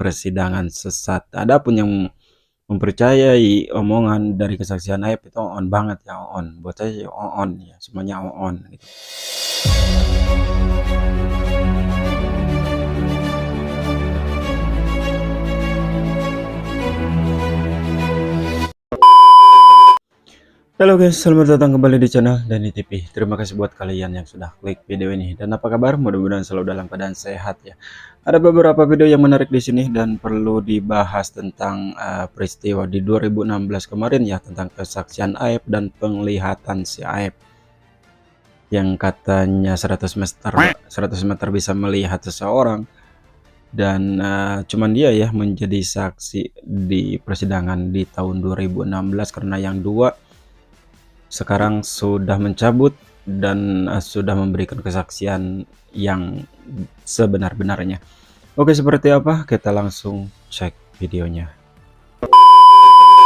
persidangan sesat. Adapun yang mempercayai omongan dari kesaksian Aib itu on banget ya, on. Buat saya on ya, semuanya on gitu. Halo guys, selamat datang kembali di channel Dani TV. Terima kasih buat kalian yang sudah klik video ini. Dan apa kabar? Mudah-mudahan selalu dalam keadaan sehat ya. Ada beberapa video yang menarik di sini dan perlu dibahas tentang peristiwa di 2016 kemarin ya, tentang kesaksian Aib dan penglihatan si Aib yang katanya 100 meter bisa melihat seseorang. Dan cuman dia ya menjadi saksi di persidangan di tahun 2016 karena yang dua sekarang sudah mencabut dan sudah memberikan kesaksian yang sebenar-benarnya. Oke, seperti apa? Kita langsung cek videonya.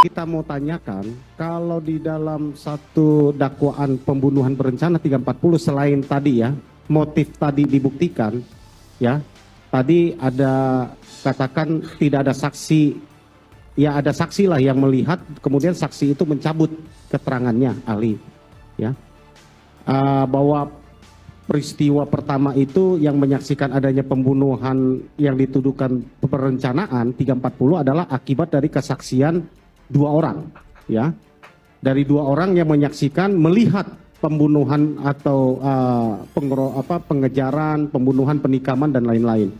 Kita mau tanyakan, kalau di dalam satu dakwaan pembunuhan berencana 340 selain tadi ya, motif tadi dibuktikan, ya, tadi ada katakan tidak ada saksi, ya ada saksi lah yang melihat, kemudian saksi itu mencabut keterangannya ahli, ya, bahwa peristiwa pertama itu yang menyaksikan adanya pembunuhan yang dituduhkan perencanaan 340 adalah akibat dari kesaksian dua orang, ya, dari dua orang yang menyaksikan melihat pembunuhan atau pengejaran, pembunuhan, penikaman dan lain-lain.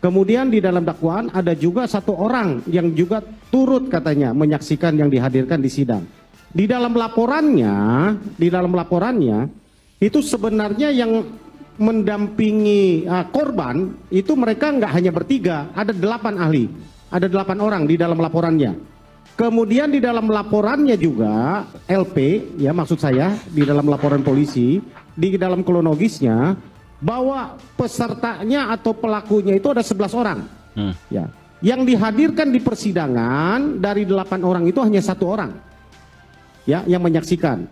Kemudian di dalam dakwaan ada juga satu orang yang juga turut katanya menyaksikan yang dihadirkan di sidang. Di dalam laporannya itu sebenarnya yang mendampingi korban itu mereka nggak hanya bertiga, ada 8 ahli, ada 8 orang di dalam laporannya. Kemudian di dalam laporannya juga LP, ya maksud saya di dalam laporan polisi, di dalam kronologisnya bahwa pesertanya atau pelakunya itu ada 11 orang. Ya. Yang dihadirkan di persidangan dari 8 orang itu hanya 1 orang. Ya, yang menyaksikan.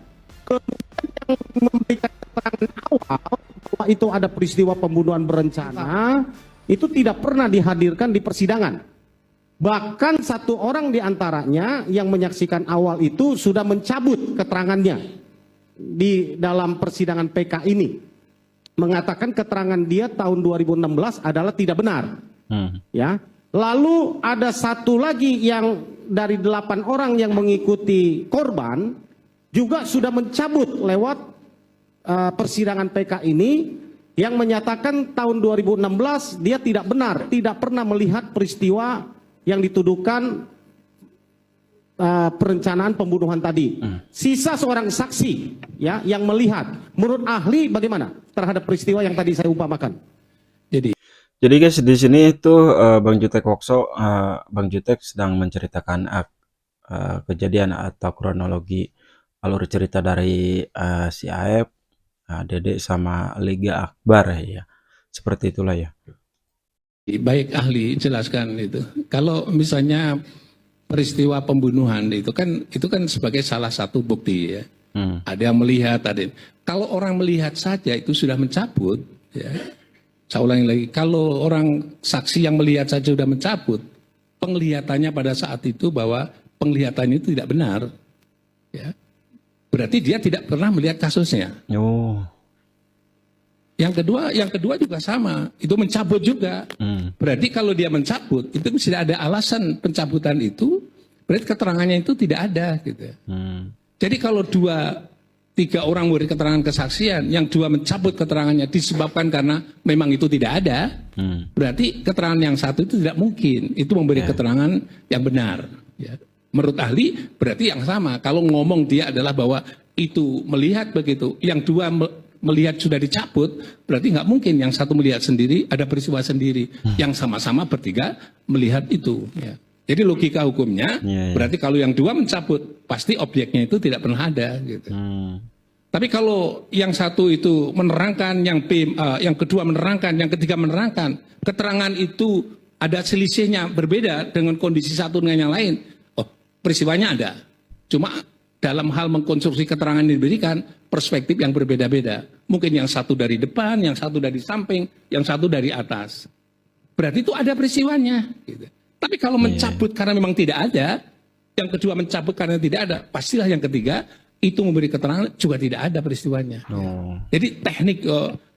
Kemudian yang memberikan keterangan awal bahwa itu ada peristiwa pembunuhan berencana itu tidak pernah dihadirkan di persidangan. Bahkan 1 orang diantaranya yang menyaksikan awal itu sudah mencabut keterangannya di dalam persidangan PK ini, mengatakan keterangan dia tahun 2016 adalah tidak benar. Ya. Lalu ada 1 lagi yang dari 8 orang yang mengikuti korban juga sudah mencabut lewat persidangan PK ini yang menyatakan tahun 2016 dia tidak benar, tidak pernah melihat peristiwa yang dituduhkan perencanaan pembunuhan tadi. Sisa seorang saksi ya yang melihat. Menurut ahli bagaimana terhadap peristiwa yang tadi saya umpamakan? Jadi guys, di sini itu Bang Jutek Wokso, Bang Jutek sedang menceritakan kejadian atau kronologi alur cerita dari si Aib, Dede sama Liga Akbar ya. Seperti itulah ya. Baik, ahli jelaskan itu. Kalau misalnya peristiwa pembunuhan itu kan sebagai salah satu bukti ya. Ada yang melihat, ada. Kalau orang melihat saja itu sudah mencabut ya. Saya ulangi lagi, kalau orang saksi yang melihat saja sudah mencabut, penglihatannya pada saat itu bahwa penglihatannya itu tidak benar, ya, berarti dia tidak pernah melihat kasusnya. Yang kedua juga sama, itu mencabut juga. Berarti kalau dia mencabut, itu tidak ada alasan pencabutan itu, berarti keterangannya itu tidak ada, gitu. Jadi kalau 3 orang memberi keterangan kesaksian, yang 2 mencabut keterangannya disebabkan karena memang itu tidak ada, berarti keterangan yang 1 itu tidak mungkin, itu memberi keterangan yang benar. Ya. Menurut ahli, berarti yang sama. Kalau ngomong dia adalah bahwa itu melihat begitu, yang 2 melihat sudah dicabut, berarti nggak mungkin yang 1 melihat sendiri, ada peristiwa sendiri, yang sama-sama bertiga melihat itu. Ya. Jadi logika hukumnya, berarti kalau yang 2 mencabut, pasti objeknya itu tidak pernah ada. Gitu. Tapi kalau yang 1 itu menerangkan, yang kedua menerangkan, yang ketiga menerangkan, keterangan itu ada selisihnya berbeda dengan kondisi satu dengan yang lain, oh peristiwanya ada. Cuma dalam hal mengkonstruksi keterangan yang diberikan, perspektif yang berbeda-beda. Mungkin yang 1 dari depan, yang 1 dari samping, yang 1 dari atas. Berarti itu ada peristiwanya. Gitu. Tapi kalau mencabut karena memang tidak ada, yang kedua mencabut karena tidak ada, pastilah yang ketiga itu memberi keterangan juga tidak ada peristiwanya. Jadi teknik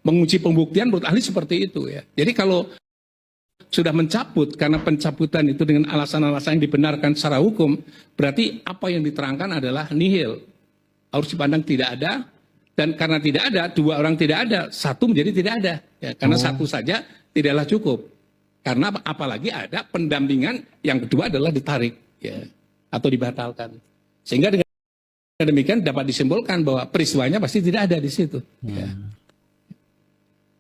menguji pembuktian menurut ahli seperti itu ya. Jadi kalau sudah mencabut karena pencabutan itu dengan alasan-alasan yang dibenarkan secara hukum, berarti apa yang diterangkan adalah nihil. Harus dipandang tidak ada, dan karena tidak ada, dua orang tidak ada, satu menjadi tidak ada. Ya, karena satu saja tidaklah cukup. Karena apalagi ada pendampingan yang kedua adalah ditarik ya, atau dibatalkan. Sehingga dengan demikian dapat disimpulkan bahwa peristiwanya pasti tidak ada di situ. Ya.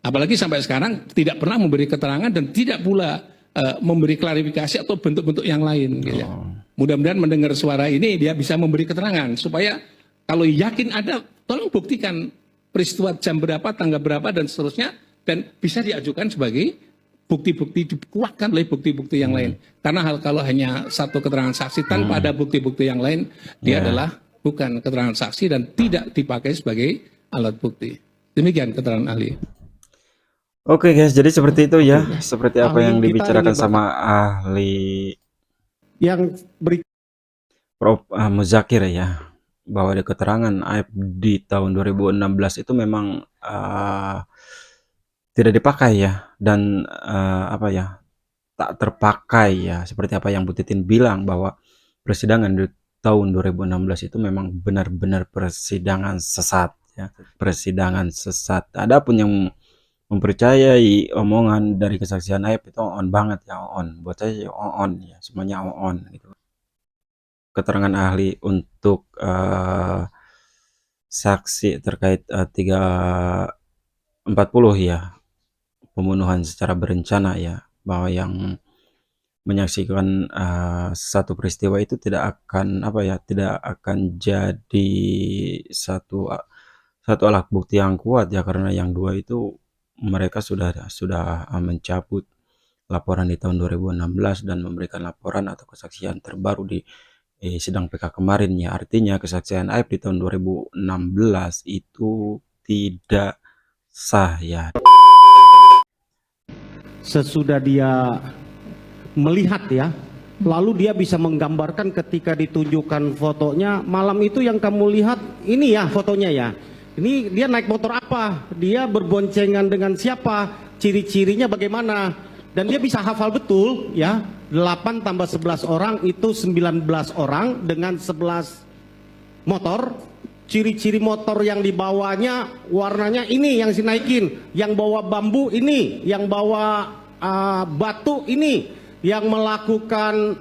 Apalagi sampai sekarang tidak pernah memberi keterangan dan tidak pula memberi klarifikasi atau bentuk-bentuk yang lain. Gitu ya. Mudah-mudahan mendengar suara ini dia bisa memberi keterangan supaya kalau yakin ada, tolong buktikan peristiwa jam berapa, tanggal berapa dan seterusnya, dan bisa diajukan sebagai bukti-bukti, dikuatkan oleh bukti-bukti yang lain. Karena kalau hanya satu keterangan saksi tanpa ada bukti-bukti yang lain, dia adalah bukan keterangan saksi dan tidak dipakai sebagai alat bukti. Demikian keterangan ahli. Oke guys, jadi seperti itu ya, seperti apa Ahli yang kita dibicarakan ini, sama ahli Yang Prof. Muzakir ya, bahwa ada keterangan AF di tahun 2016 itu memang tidak dipakai ya, dan apa ya, tak terpakai ya, seperti apa yang Bu Titin bilang bahwa persidangan di tahun 2016 itu memang benar-benar persidangan sesat ya, persidangan sesat. Adapun yang mempercayai omongan dari kesaksian AF itu on banget ya, on. Buat saya on ya, semuanya on gitu. Keterangan ahli untuk saksi terkait 340 ya, pembunuhan secara berencana ya, bahwa yang menyaksikan satu peristiwa itu tidak akan apa ya, tidak akan jadi satu alat bukti yang kuat ya, karena yang dua itu mereka sudah mencabut laporan di tahun 2016 dan memberikan laporan atau kesaksian terbaru di sidang PK kemarin ya. Artinya kesaksian AF di tahun 2016 itu tidak sah ya. sesudah dia melihat ya, lalu dia bisa menggambarkan ketika ditunjukkan fotonya, malam itu yang kamu lihat ini ya fotonya ya. Ini dia naik motor apa, dia berboncengan dengan siapa, ciri-cirinya bagaimana, dan dia bisa hafal betul ya, 8 tambah 11 orang itu 19 orang dengan 11 motor. Ciri-ciri motor yang dibawanya warnanya ini yang dinaikin, yang bawa bambu ini, yang bawa batu ini, yang melakukan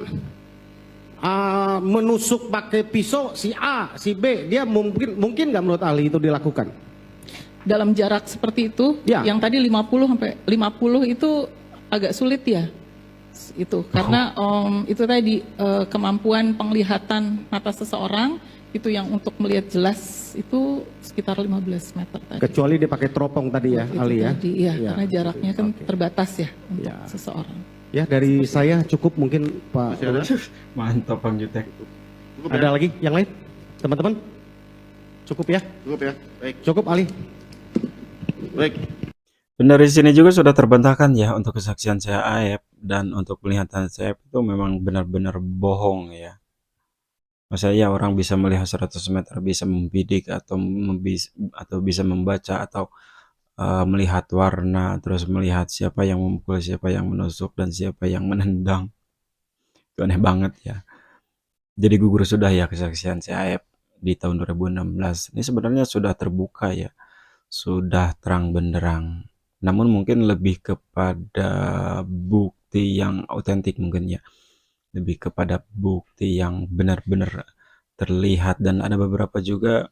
menusuk pakai pisau si A, si B, dia mungkin nggak menurut ahli itu dilakukan? Dalam jarak seperti itu, Ya. yang tadi 50 sampai 50 itu agak sulit ya. Itu karena itu tadi kemampuan penglihatan mata seseorang itu yang untuk melihat jelas itu sekitar 15 meter tadi. Kecuali dia pakai teropong tadi ya, Itu ahli ya? tadi, iya, Ya. karena jaraknya kan Oke. terbatas ya untuk Ya. seseorang. Ya, dari saya cukup mungkin Pak. Masih ada? Mantap Bang Jutek. Cukup Ada ya? lagi yang lain? Teman-teman? Cukup ya? Cukup ya? Baik. Cukup ahli? Baik. Benar, di sini juga sudah terbantahkan ya untuk kesaksian saya AF, dan untuk penglihatan saya itu memang benar-benar bohong ya. Masa ya orang bisa melihat 100 meter, bisa membidik atau bisa membaca atau melihat warna, terus melihat siapa yang memukul, siapa yang menusuk, dan siapa yang menendang. Itu aneh banget ya. Jadi gugur sudah ya kesaksian saya AF di tahun 2016. Ini sebenarnya sudah terbuka ya, sudah terang benderang. Namun mungkin lebih kepada bukti yang otentik mungkin ya, lebih kepada bukti yang benar-benar terlihat, dan ada beberapa juga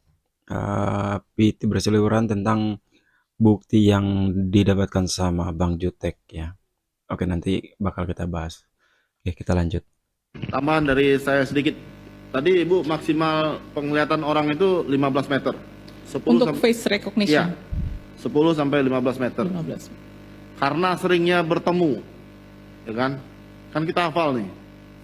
PT berseliweran tentang bukti yang didapatkan sama Bang Jutek ya. Oke, nanti bakal kita bahas. Oke, kita lanjut. Tambahan dari saya sedikit. Tadi Ibu maksimal penglihatan orang itu 15 meter. 10 Untuk sam- face recognition Iya. 10 sampai 15 meter. 15. Karena seringnya bertemu. Ya kan? Kan kita hafal nih.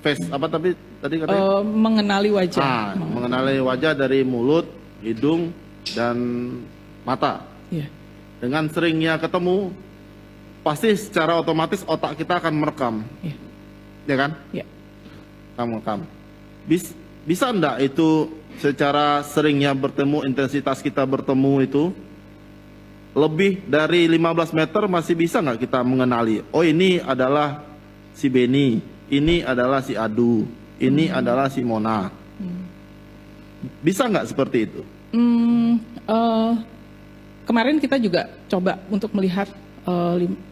Face apa tadi katanya? Mengenali wajah. Mengenali wajah dari mulut, hidung, dan mata. Iya. Dengan seringnya ketemu, pasti secara otomatis otak kita akan merekam. Iya. ya kan? Ya. Kamu. Bisa enggak itu secara seringnya bertemu, intensitas kita bertemu itu lebih dari 15 meter masih bisa nggak kita mengenali? Oh, ini adalah si Beni, ini adalah si Adu, ini adalah si Mona. Bisa nggak seperti itu? Kemarin kita juga coba untuk melihat 15.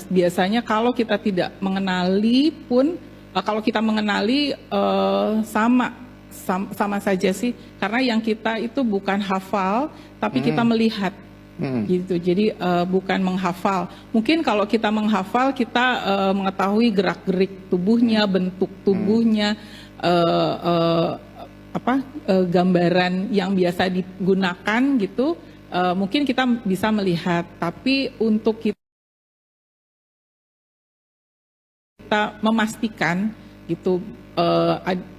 Biasanya kalau kita tidak mengenali pun, kalau kita mengenali sama saja sih, karena yang kita itu bukan hafal, tapi kita melihat. Gitu. Jadi bukan menghafal. Mungkin kalau kita menghafal, kita mengetahui gerak-gerik tubuhnya, bentuk tubuhnya, gambaran yang biasa digunakan gitu. Mungkin kita bisa melihat. Tapi untuk kita memastikan gitu,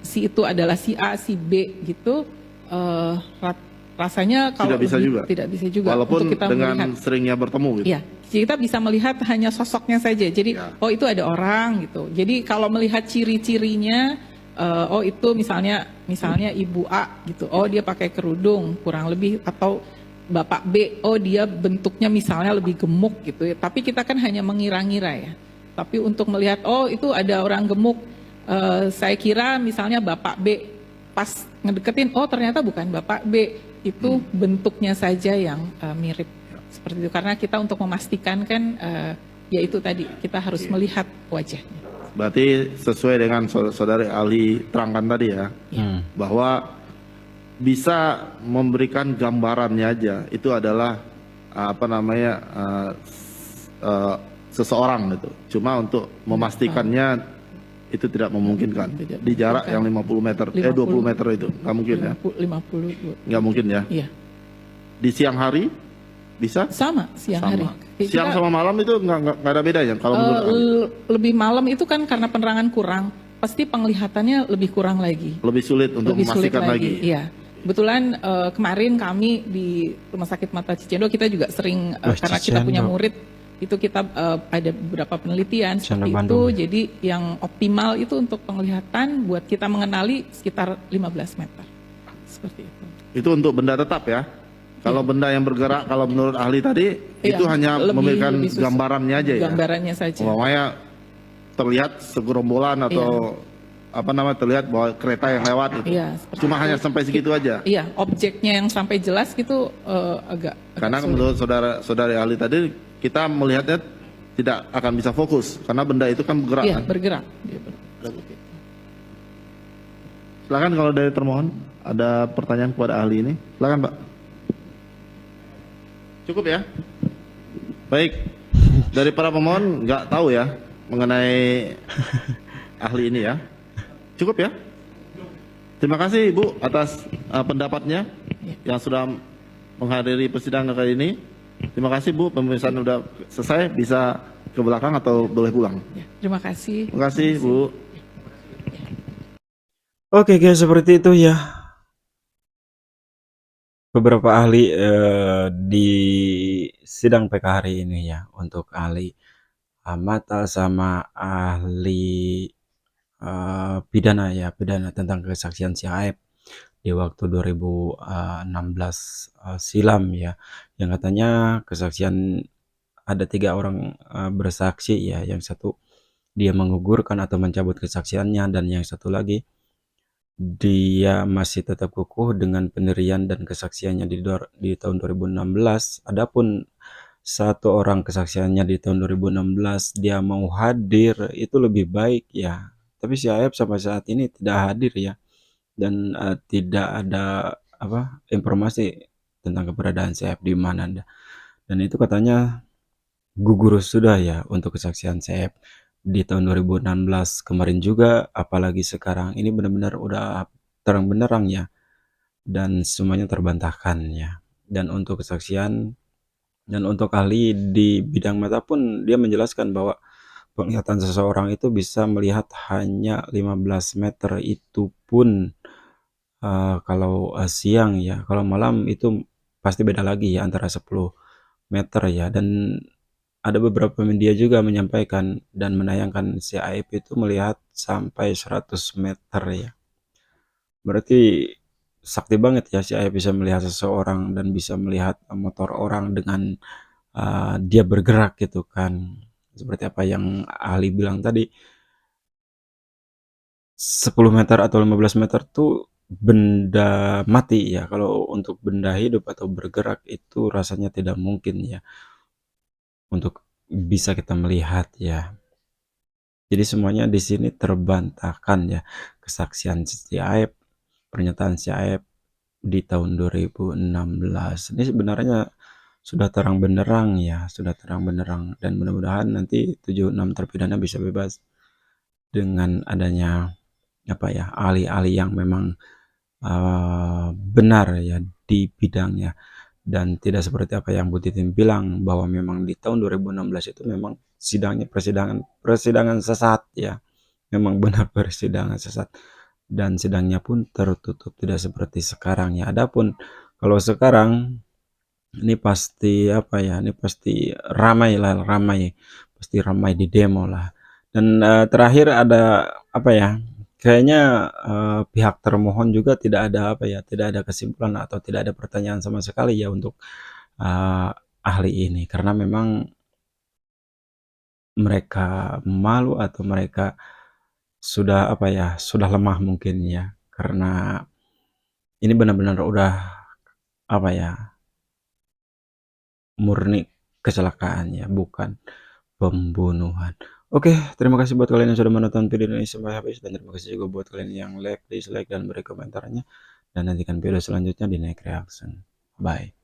si itu adalah si A, si B gitu. Rasanya kalau tidak bisa juga walaupun untuk kita dengan melihat. Seringnya bertemu gitu. Iya, kita bisa melihat hanya sosoknya saja. Jadi oh itu ada orang gitu. Jadi kalau melihat ciri-cirinya, oh itu misalnya Ibu A gitu. Oh dia pakai kerudung kurang lebih, atau Bapak B, oh dia bentuknya misalnya lebih gemuk gitu ya. Tapi kita kan hanya mengira-ngira ya. Tapi untuk melihat oh itu ada orang gemuk, saya kira misalnya Bapak B, pas ngedeketin oh ternyata bukan Bapak B, itu bentuknya saja yang mirip seperti itu. Karena kita untuk memastikan kan ya itu tadi kita harus melihat wajahnya. Berarti sesuai dengan saudari ahli terangkan tadi ya, bahwa bisa memberikan gambarannya aja itu adalah seseorang gitu. Cuma untuk memastikannya itu tidak memungkinkan di jarak yang 50 meter, 20 meter itu nggak mungkin ya? 50 nggak mungkin ya? Iya. Di siang hari bisa? Sama siang hari. Siang sama malam itu nggak ada bedanya kalau menurut lebih malam itu kan karena penerangan kurang, pasti penglihatannya lebih kurang lagi. Lebih sulit untuk memastikan lagi. Iya. Kebetulan kemarin kami di Rumah Sakit Mata Cicendo kita juga sering karena kita punya murid itu kita ada beberapa penelitian seperti itu. Jadi yang optimal itu untuk penglihatan buat kita mengenali sekitar 15 meter. Seperti itu. Itu untuk benda tetap ya. Kalau benda yang bergerak, kalau menurut ahli tadi itu hanya memberikan gambarannya aja ya. Gambarannya saja. Umpamanya terlihat segerombolan atau terlihat bahwa kereta yang lewat itu. Iya, cuma hanya sampai segitu aja. Iya, objeknya yang sampai jelas gitu agak karena sulit. Menurut saudari ahli tadi kita melihatnya tidak akan bisa fokus karena benda itu kan bergerak. Iya, kan? bergerak. Silakan kalau dari termohon ada pertanyaan kepada ahli ini. Silakan, Pak. Cukup ya? Baik. Dari para pemohon nggak tahu ya mengenai ahli ini ya. Cukup ya? Terima kasih Ibu atas pendapatnya yang sudah menghadiri persidangan kali ini. Terima kasih Bu, pemeriksaan sudah selesai, bisa ke belakang atau boleh pulang. Terima kasih. Terima kasih Bu. Oke guys, seperti itu ya. Beberapa ahli di sidang PK hari ini ya, untuk ahli mata sama ahli pidana ya, pidana tentang kesaksian si Aep di waktu 2016 silam ya, yang katanya kesaksian ada 3 orang bersaksi ya, yang satu dia menggugurkan atau mencabut kesaksiannya, dan yang satu lagi dia masih tetap kukuh dengan pendirian dan kesaksiannya di tahun 2016. Adapun satu orang kesaksiannya di tahun 2016 dia mau hadir, itu lebih baik ya. Tapi si Aep sampai saat ini tidak hadir ya, dan tidak ada informasi tentang keberadaan si Aep di mana. Dan itu katanya gugur sudah ya untuk kesaksian si Aep di tahun 2016 kemarin juga, apalagi sekarang ini benar-benar udah terang benderang ya, dan semuanya terbantahkan ya. Dan untuk kesaksian dan untuk ahli di bidang mata pun dia menjelaskan bahwa penglihatan seseorang itu bisa melihat hanya 15 meter, itu pun kalau siang ya. Kalau malam itu pasti beda lagi ya, antara 10 meter ya. Dan ada beberapa media juga menyampaikan dan menayangkan si AIP itu melihat sampai 100 meter ya. Berarti sakti banget ya si AIP bisa melihat seseorang dan bisa melihat motor orang dengan dia bergerak gitu kan. Seperti apa yang ahli bilang tadi, 10 meter atau 15 meter tuh benda mati ya. Kalau untuk benda hidup atau bergerak itu rasanya tidak mungkin ya untuk bisa kita melihat ya. Jadi semuanya di sini terbantahkan ya, kesaksian si Aep, pernyataan si Aep di tahun 2016. Ini sebenarnya sudah terang benderang ya, sudah terang benderang, dan mudah-mudahan nanti 76 terpidana bisa bebas dengan adanya apa ya, ahli-ahli yang memang benar ya di bidangnya, dan tidak seperti apa yang Bu Titin bilang bahwa memang di tahun 2016 itu memang sidangnya persidangan sesat ya, memang benar persidangan sesat, dan sidangnya pun tertutup, tidak seperti sekarang ya. Adapun kalau sekarang ini pasti apa ya, ini pasti ramai lah, pasti ramai di demo lah. Dan terakhir ada apa ya, kayaknya pihak termohon juga tidak ada apa ya, tidak ada kesimpulan atau tidak ada pertanyaan sama sekali ya untuk uh, ahli ini, karena memang mereka malu atau mereka sudah apa ya, sudah lemah mungkin ya, karena ini benar-benar udah apa ya, murni kecelakaan ya, bukan pembunuhan. Oke, terima kasih buat kalian yang sudah menonton video ini sampai habis, dan terima kasih juga buat kalian yang like, dislike, dan beri komentarnya. Dan nantikan video selanjutnya di Next Reaction. Bye.